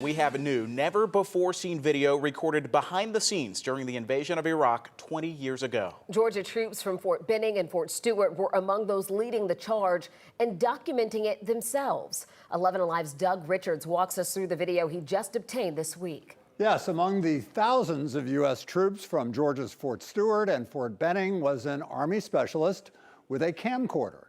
We have a new, never-before-seen video recorded behind the scenes during the invasion of Iraq 20 years ago. Georgia troops from Fort Benning and Fort Stewart were among those leading the charge and documenting it themselves. 11 Alive's Doug Richards walks us through the video he just obtained this week. Yes, among the thousands of U.S. troops from Georgia's Fort Stewart and Fort Benning was an Army specialist with a camcorder.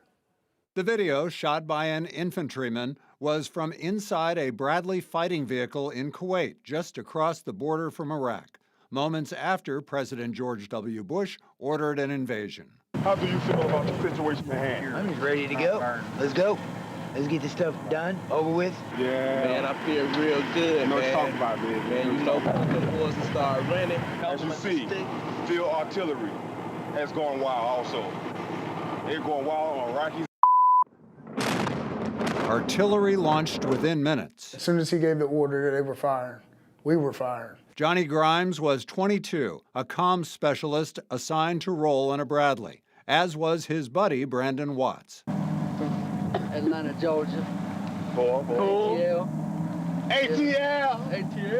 The video, shot by an infantryman, was from inside a Bradley fighting vehicle in Kuwait, just across the border from Iraq, moments after President George W. Bush ordered an invasion. How do you feel about the situation at hand? I'm just ready to go. Let's go. Let's get this stuff done, over with. Yeah. Man, I feel real good, man. Talk about it, man. You know, when the wars start running. As you see, field artillery is going wild also. They're going wild on Iraqis. Artillery launched within minutes. As soon as he gave the order, they were firing. We were firing. Johnny Grimes was 22, a comms specialist assigned to roll in a Bradley, as was his buddy Brandon Watts. Atlanta, Georgia. ATL.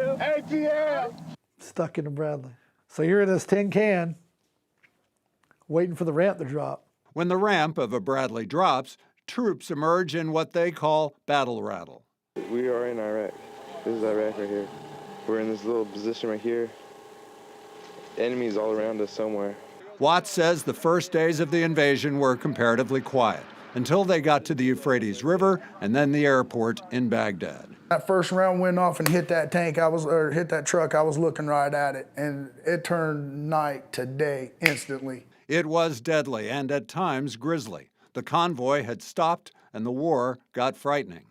ATL. Stuck in a Bradley. So you're in this tin can, waiting for the ramp to drop. When the ramp of a Bradley drops, troops emerge in what they call battle rattle. We are in Iraq. This is Iraq right here. We're in this little position right here. Enemies all around us somewhere. Watts says the first days of the invasion were comparatively quiet until they got to the Euphrates River and then the airport in Baghdad. That first round went off and hit that tank, hit that truck, I was looking right at it, and it turned night to day instantly. It was deadly and at times grisly. The convoy had stopped and the war got frightening.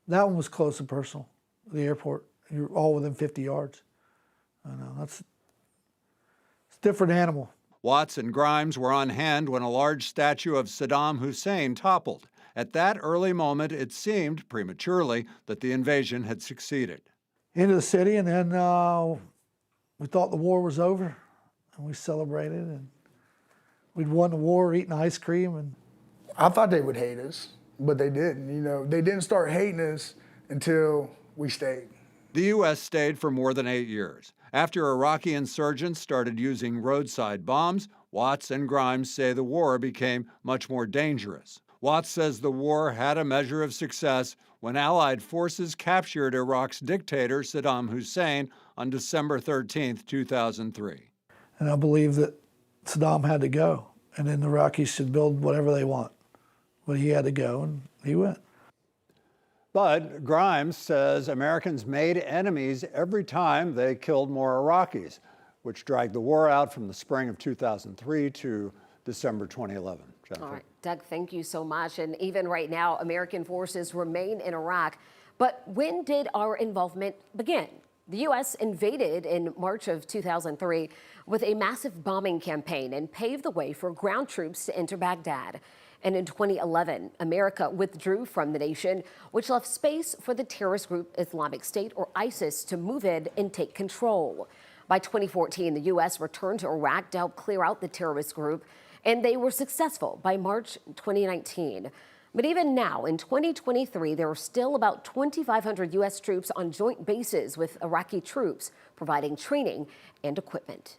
That one was close and personal, the airport. You're all within 50 yards. I know, it's a different animal. Watts and Grimes were on hand when a large statue of Saddam Hussein toppled. At that early moment, it seemed, prematurely, that the invasion had succeeded. Into the city, and then we thought the war was over, and we celebrated, and we'd won the war, eating ice cream. And I thought they would hate us, but they didn't. You know, they didn't start hating us until we stayed. The U.S. stayed for more than 8 years. After Iraqi insurgents started using roadside bombs, Watts and Grimes say the war became much more dangerous. Watts says the war had a measure of success when Allied forces captured Iraq's dictator, Saddam Hussein, on December 13, 2003. And I believe that Saddam had to go, and then the Iraqis should build whatever they want. But he had to go, and he went. But Grimes says Americans made enemies every time they killed more Iraqis, which dragged the war out from the spring of 2003 to December 2011. Jennifer. All right, Doug, thank you so much. And even right now, American forces remain in Iraq. But when did our involvement begin? The U.S. invaded in March of 2003 with a massive bombing campaign and paved the way for ground troops to enter Baghdad. And in 2011, America withdrew from the nation, which left space for the terrorist group Islamic State, or ISIS, to move in and take control. By 2014, the U.S. returned to Iraq to help clear out the terrorist group, and they were successful by March 2019. But even now, in 2023, there are still about 2,500 U.S. troops on joint bases with Iraqi troops, providing training and equipment.